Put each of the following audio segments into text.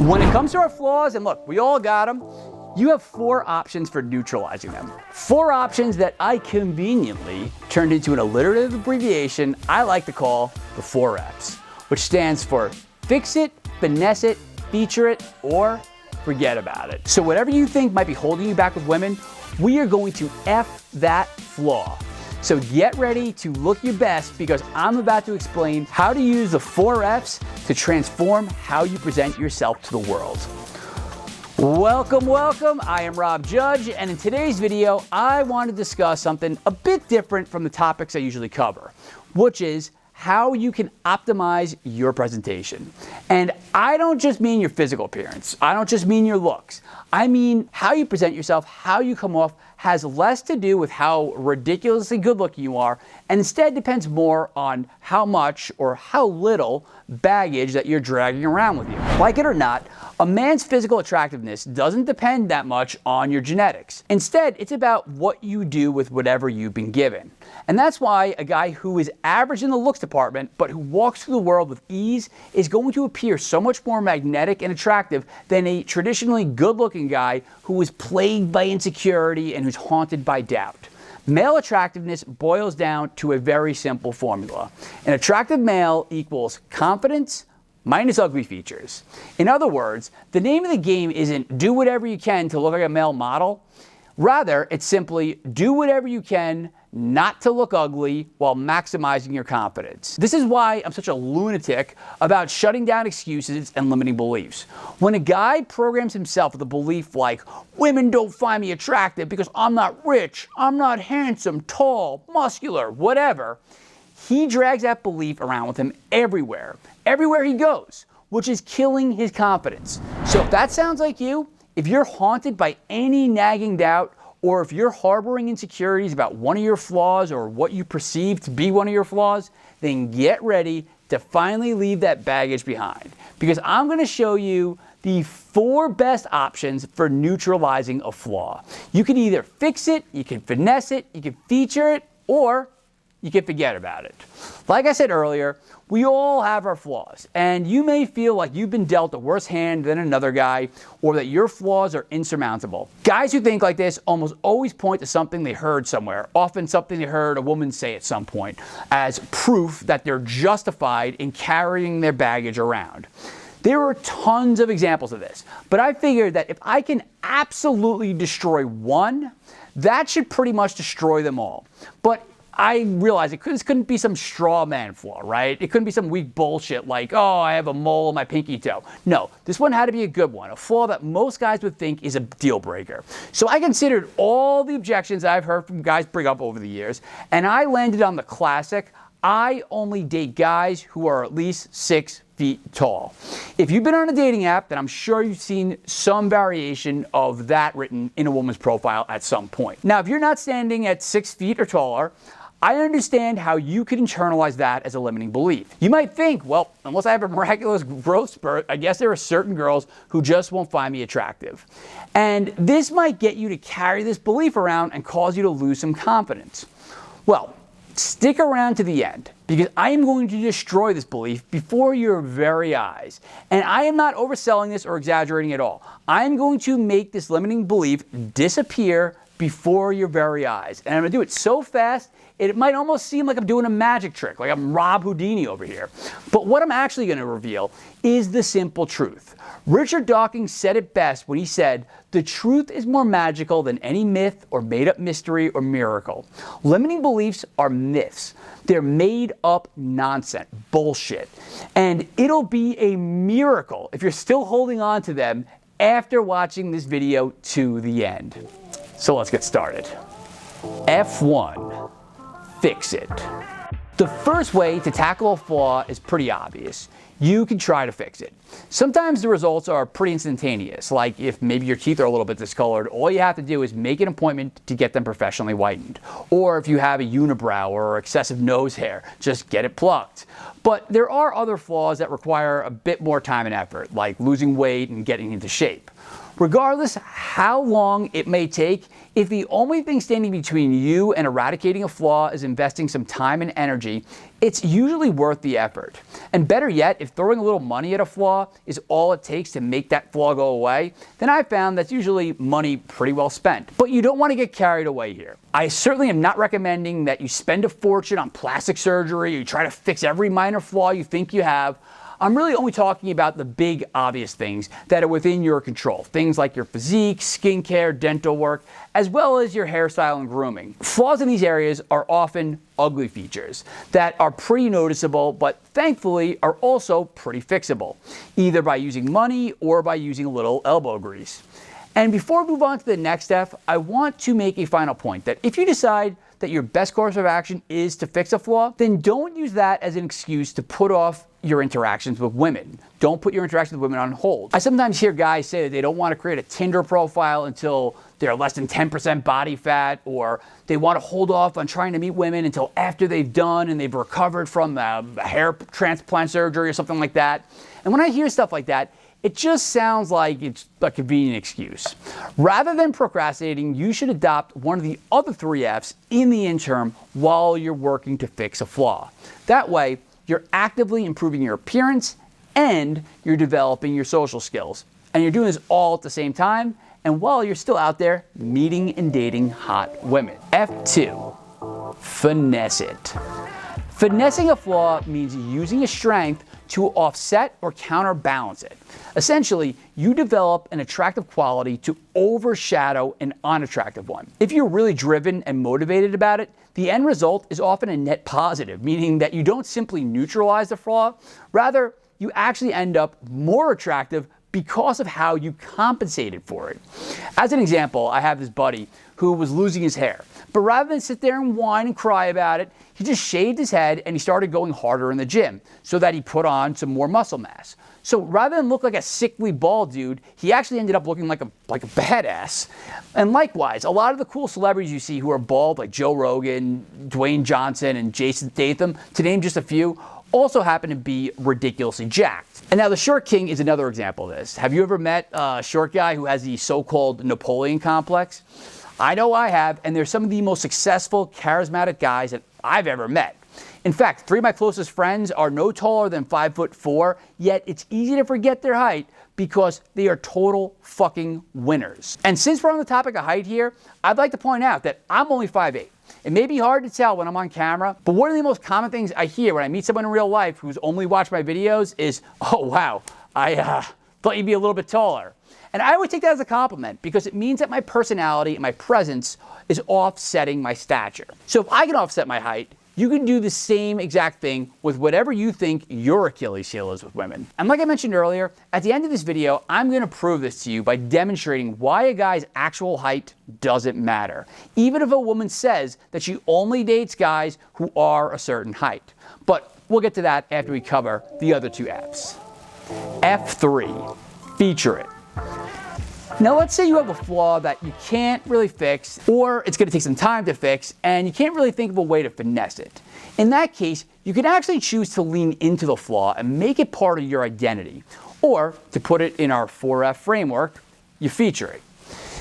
When it comes to our flaws, and look, we all got them, you have 4 options for neutralizing them. 4 options that I conveniently turned into an alliterative abbreviation I like to call the 4 Fs, which stands for fix it, finesse it, feature it, or forget about it. So whatever you think might be holding you back with women, we are going to F that flaw. So get ready to look your best because I'm about to explain how to use the 4 Fs to transform how you present yourself to the world. Welcome, welcome. I am Rob Judge, and in today's video, I want to discuss something a bit different from the topics I usually cover, which is how you can optimize your presentation. And I don't just mean your physical appearance. I don't just mean your looks. I mean how you present yourself, how you come off has less to do with how ridiculously good looking you are, and instead depends more on how much or how little baggage that you're dragging around with you. Like it or not, a man's physical attractiveness doesn't depend that much on your genetics. Instead, it's about what you do with whatever you've been given. And that's why a guy who is average in the looks department, but who walks through the world with ease, is going to appear so much more magnetic and attractive than a traditionally good-looking guy who is plagued by insecurity and who's haunted by doubt. Male attractiveness boils down to a very simple formula. An attractive male equals confidence minus ugly features. In other words, the name of the game isn't do whatever you can to look like a male model. Rather, it's simply do whatever you can not to look ugly while maximizing your confidence. This is why I'm such a lunatic about shutting down excuses and limiting beliefs. When a guy programs himself with a belief like, women don't find me attractive because I'm not rich, I'm not handsome, tall, muscular, whatever, he drags that belief around with him everywhere he goes, which is killing his confidence. So if that sounds like you, if you're haunted by any nagging doubt, or if you're harboring insecurities about one of your flaws or what you perceive to be one of your flaws, then get ready to finally leave that baggage behind. Because I'm going to show you the 4 best options for neutralizing a flaw. You can either fix it, you can finesse it, you can feature it, or you can forget about it. Like I said earlier, we all have our flaws, and you may feel like you've been dealt a worse hand than another guy, or that your flaws are insurmountable. Guys who think like this almost always point to something they heard somewhere, often something they heard a woman say at some point, as proof that they're justified in carrying their baggage around. There are tons of examples of this, but I figured that if I can absolutely destroy one, that should pretty much destroy them all. But I realized this couldn't be some straw man flaw, right? It couldn't be some weak bullshit like, oh, I have a mole on my pinky toe. No, this one had to be a good one, a flaw that most guys would think is a deal breaker. So I considered all the objections I've heard from guys bring up over the years, and I landed on the classic, I only date guys who are at least 6 feet tall. If you've been on a dating app, then I'm sure you've seen some variation of that written in a woman's profile at some point. Now, if you're not standing at 6 feet or taller, I understand how you could internalize that as a limiting belief. You might think, well, unless I have a miraculous growth spurt, I guess there are certain girls who just won't find me attractive. And this might get you to carry this belief around and cause you to lose some confidence. Well, stick around to the end, because I am going to destroy this belief before your very eyes. And I am not overselling this or exaggerating at all. I am going to make this limiting belief disappear before your very eyes. And I'm going to do it so fast, it might almost seem like I'm doing a magic trick, like I'm Rob Houdini over here. But what I'm actually going to reveal is the simple truth. Richard Dawkins said it best when he said, the truth is more magical than any myth or made-up mystery or miracle. Limiting beliefs are myths. They're made-up nonsense, bullshit. And it'll be a miracle if you're still holding on to them after watching this video to the end. So let's get started. F1. Fix it. The first way to tackle a flaw is pretty obvious. You can try to fix it. Sometimes the results are pretty instantaneous, like if maybe your teeth are a little bit discolored, all you have to do is make an appointment to get them professionally whitened. Or if you have a unibrow or excessive nose hair, just get it plucked. But there are other flaws that require a bit more time and effort, like losing weight and getting into shape. Regardless how long it may take, if the only thing standing between you and eradicating a flaw is investing some time and energy, it's usually worth the effort. And better yet, if throwing a little money at a flaw is all it takes to make that flaw go away, then I found that's usually money pretty well spent. But you don't want to get carried away here. I certainly am not recommending that you spend a fortune on plastic surgery or you try to fix every minor flaw you think you have. I'm really only talking about the big obvious things that are within your control. Things like your physique, skincare, dental work, as well as your hairstyle and grooming. Flaws in these areas are often ugly features that are pretty noticeable, but thankfully are also pretty fixable, either by using money or by using a little elbow grease. And before we move on to the next step, I want to make a final point that if you decide that your best course of action is to fix a flaw, then don't use that as an excuse to put off your interactions with women. Don't put your interactions with women on hold. I sometimes hear guys say that they don't want to create a Tinder profile until they're less than 10% body fat, or they want to hold off on trying to meet women until after they've done and they've recovered from a hair transplant surgery or something like that. And when I hear stuff like that, it just sounds like it's a convenient excuse. Rather than procrastinating, you should adopt one of the other 3 F's in the interim while you're working to fix a flaw. That way, you're actively improving your appearance and you're developing your social skills. And you're doing this all at the same time, and while you're still out there meeting and dating hot women. F2, finesse it. Finessing a flaw means using a strength to offset or counterbalance it. Essentially, you develop an attractive quality to overshadow an unattractive one. If you're really driven and motivated about it, the end result is often a net positive, meaning that you don't simply neutralize the flaw, rather, you actually end up more attractive because of how you compensated for it. As an example, I have this buddy who was losing his hair, but rather than sit there and whine and cry about it, he just shaved his head and he started going harder in the gym so that he put on some more muscle mass. So rather than look like a sickly bald dude, he actually ended up looking like a badass. And likewise, a lot of the cool celebrities you see who are bald, like Joe Rogan, Dwayne Johnson, and Jason Statham, to name just a few, also happen to be ridiculously jacked. And now the short king is another example of this. Have you ever met a short guy who has the so-called Napoleon complex? I know I have, and they're some of the most successful, charismatic guys that I've ever met. In fact, 3 of my closest friends are no taller than 5'4", yet it's easy to forget their height because they are total fucking winners. And since we're on the topic of height here, I'd like to point out that I'm only 5'8". It may be hard to tell when I'm on camera, but one of the most common things I hear when I meet someone in real life who's only watched my videos is, "Oh wow, I thought you'd be a little bit taller." And I always take that as a compliment because it means that my personality and my presence is offsetting my stature. So if I can offset my height, you can do the same exact thing with whatever you think your Achilles heel is with women. And like I mentioned earlier, at the end of this video, I'm going to prove this to you by demonstrating why a guy's actual height doesn't matter, even if a woman says that she only dates guys who are a certain height. But we'll get to that after we cover the other 2 F's. F3, feature it. Now let's say you have a flaw that you can't really fix, or it's going to take some time to fix, and you can't really think of a way to finesse it. In that case, you can actually choose to lean into the flaw and make it part of your identity. Or, to put it in our 4F framework, you feature it.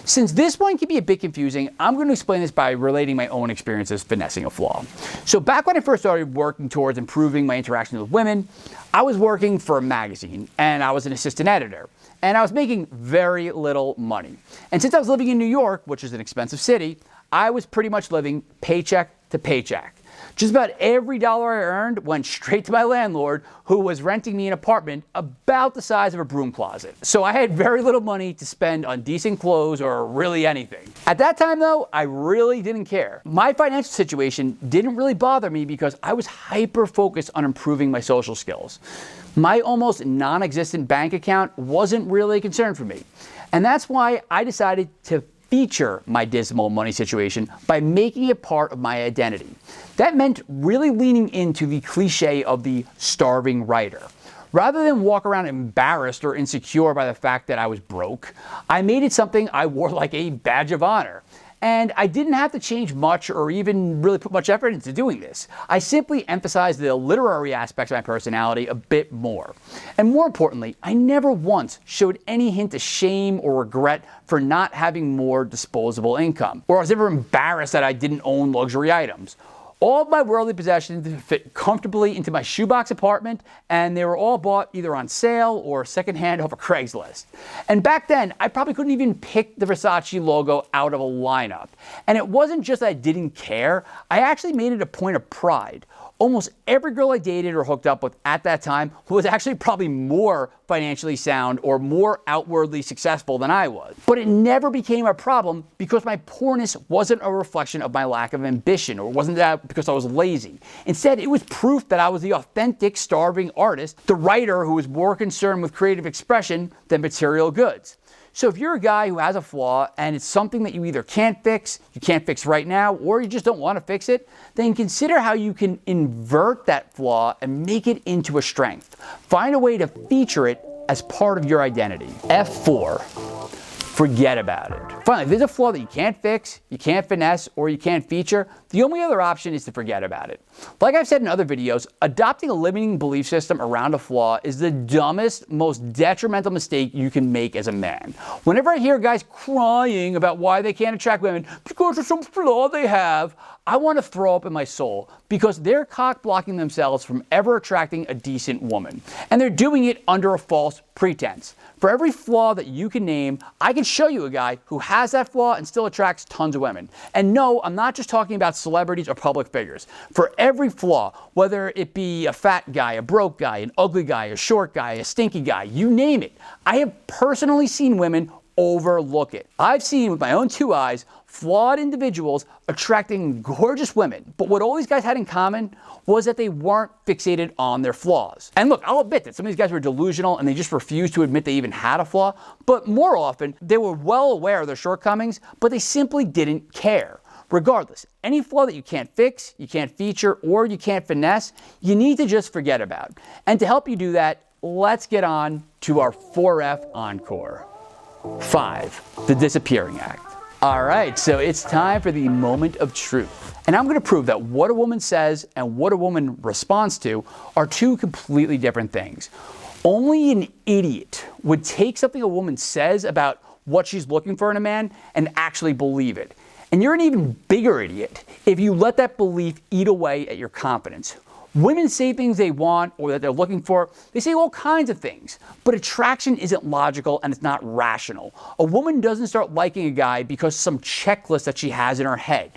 Since this one can be a bit confusing, I'm going to explain this by relating my own experiences finessing a flaw. So back when I first started working towards improving my interactions with women, I was working for a magazine, and I was an assistant editor. And I was making very little money. And since I was living in New York, which is an expensive city, I was pretty much living paycheck to paycheck. Just about every dollar I earned went straight to my landlord, who was renting me an apartment about the size of a broom closet. So I had very little money to spend on decent clothes or really anything. At that time though, I really didn't care. My financial situation didn't really bother me because I was hyper focused on improving my social skills. My almost non-existent bank account wasn't really a concern for me. And that's why I decided to feature my dismal money situation by making it part of my identity. That meant really leaning into the cliche of the starving writer. Rather than walk around embarrassed or insecure by the fact that I was broke, I made it something I wore like a badge of honor. And I didn't have to change much or even really put much effort into doing this. I simply emphasized the literary aspects of my personality a bit more. And more importantly, I never once showed any hint of shame or regret for not having more disposable income, or I was ever embarrassed that I didn't own luxury items. All of my worldly possessions fit comfortably into my shoebox apartment, and they were all bought either on sale or secondhand off of Craigslist. And back then, I probably couldn't even pick the Versace logo out of a lineup. And it wasn't just that I didn't care, I actually made it a point of pride. Almost every girl I dated or hooked up with at that time was actually probably more financially sound or more outwardly successful than I was. But it never became a problem because my poorness wasn't a reflection of my lack of ambition, or wasn't that because I was lazy. Instead, it was proof that I was the authentic, starving artist, the writer who was more concerned with creative expression than material goods. So if you're a guy who has a flaw and it's something that you either can't fix, you can't fix right now, or you just don't want to fix it, then consider how you can invert that flaw and make it into a strength. Find a way to feature it as part of your identity. F4. Forget about it. Finally, if there's a flaw that you can't fix, you can't finesse, or you can't feature, the only other option is to forget about it. Like I've said in other videos, adopting a limiting belief system around a flaw is the dumbest, most detrimental mistake you can make as a man. Whenever I hear guys crying about why they can't attract women because of some flaw they have, I want to throw up in my soul, because they're cock-blocking themselves from ever attracting a decent woman. And they're doing it under a false pretense. For every flaw that you can name, I can show you a guy who has that flaw and still attracts tons of women. And no, I'm not just talking about celebrities or public figures. For every flaw, whether it be a fat guy, a broke guy, an ugly guy, a short guy, a stinky guy, you name it, I have personally seen women overlook it. I've seen with my own two eyes flawed individuals attracting gorgeous women, but what all these guys had in common was that they weren't fixated on their flaws. And look, I'll admit that some of these guys were delusional and they just refused to admit they even had a flaw, but more often they were well aware of their shortcomings, but they simply didn't care. Regardless, any flaw that you can't fix, you can't feature, or you can't finesse, you need to just forget about. And to help you do that, let's get on to our 4F encore. 5, the disappearing act. All right, so it's time for the moment of truth. And I'm going to prove that what a woman says and what a woman responds to are two completely different things. Only an idiot would take something a woman says about what she's looking for in a man and actually believe it. And you're an even bigger idiot if you let that belief eat away at your confidence. Women say things they want or that they're looking for. They say all kinds of things, but attraction isn't logical and it's not rational. A woman doesn't start liking a guy because of some checklist that she has in her head.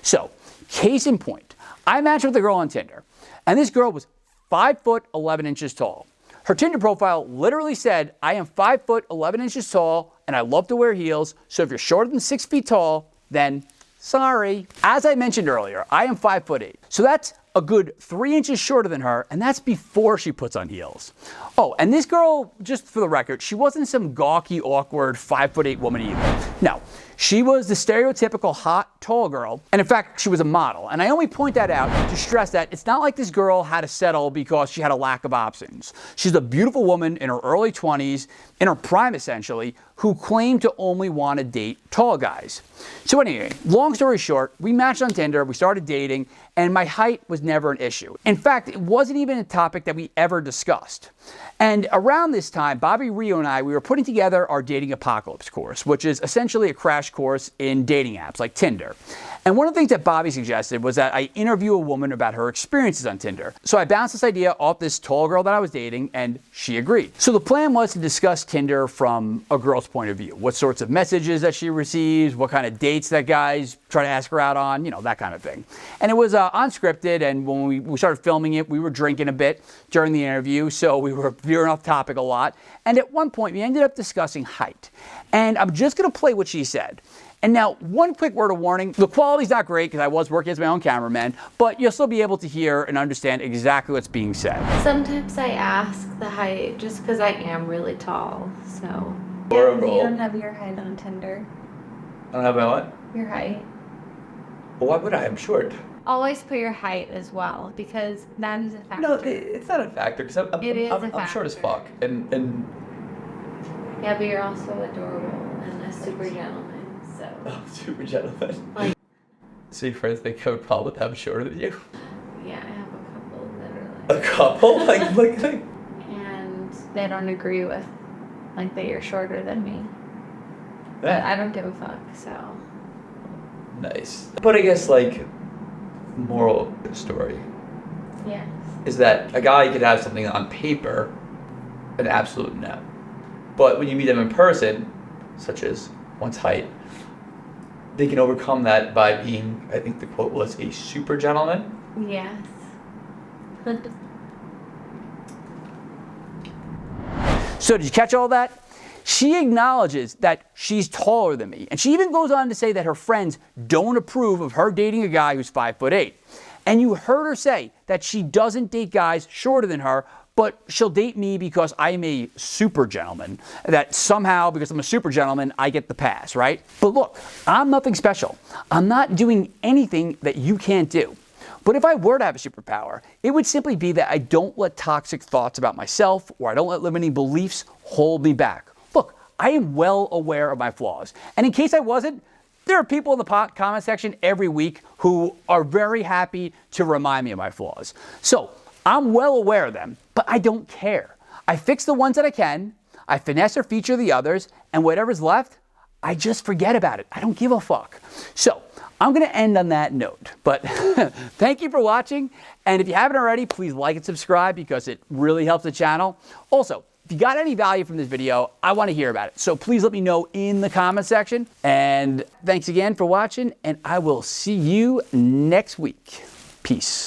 So, case in point, I matched with a girl on Tinder, and this girl was 5 foot 11 inches tall. Her Tinder profile literally said, I am 5 foot 11 inches tall and I love to wear heels, so if you're shorter than 6 feet tall, then sorry. As I mentioned earlier, I am 5 foot 8, so that's a good 3 inches shorter than her, and that's before she puts on heels. Oh, and this girl, just for the record, she wasn't some gawky, awkward 5 foot 8 woman either. No, she was the stereotypical hot, tall girl, and in fact, she was a model. And I only point that out to stress that it's not like this girl had to settle because she had a lack of options. She's a beautiful woman in her early 20s, in her prime essentially, who claimed to only want to date tall guys. So anyway, long story short, we matched on Tinder, we started dating, and my height was never an issue. In fact, it wasn't even a topic that we ever discussed. And around this time, Bobby Rio and I, we were putting together our Dating Apocalypse course, which is essentially a crash course in dating apps like Tinder. And one of the things that Bobby suggested was that I interview a woman about her experiences on Tinder. So I bounced this idea off this tall girl that I was dating, and she agreed. So the plan was to discuss Tinder from a girl's point of view. What sorts of messages that she receives, what kind of dates that guys try to ask her out on, you know, that kind of thing. And it was unscripted, and when we started filming it, we were drinking a bit during the interview, so we were veering off topic a lot. And at one point, we ended up discussing height. And I'm just going to play what she said. And now, one quick word of warning. The quality's not great because I was working as my own cameraman, but you'll still be able to hear and understand exactly what's being said. Sometimes I ask the height just because I am really tall, so. Yeah, you don't have your height on Tinder. I don't have my what? Your height. Well, why would I? I'm short. Always put your height as well, because that is a factor. No, it's not a factor because I'm short as fuck. And Yeah, but you're also adorable and a super gentleman. So Oh, super gentleman. like, So your friends think I would probably have shorter than you? yeah, I have a couple that are A like, couple? Like. and They don't agree with, like, that you're shorter than me. But I don't give a fuck, so. Nice. But I guess, like, moral of the story Yes. is that a guy could have something on paper, an absolute no. But when you meet them in person, such as one's height, they can overcome that by being, I think the quote was, a super gentleman. Yes. So did you catch all that? She acknowledges that she's taller than me. And she even goes on to say that her friends don't approve of her dating a guy who's 5'8". And you heard her say that she doesn't date guys shorter than her, but she'll date me because I'm a super gentleman. That somehow, because I'm a super gentleman, I get the pass, right? But look, I'm nothing special. I'm not doing anything that you can't do. But if I were to have a superpower, it would simply be that I don't let toxic thoughts about myself or I don't let limiting beliefs hold me back. Look, I am well aware of my flaws. And in case I wasn't, there are people in the comment section every week who are very happy to remind me of my flaws. So I'm well aware of them, but I don't care. I fix the ones that I can, I finesse or feature the others, and whatever's left, I just forget about it. I don't give a fuck. So I'm going to end on that note, but thank you for watching. And if you haven't already, please like and subscribe because it really helps the channel. Also, if you got any value from this video, I want to hear about it. So please let me know in the comment section. And thanks again for watching, and I will see you next week. Peace.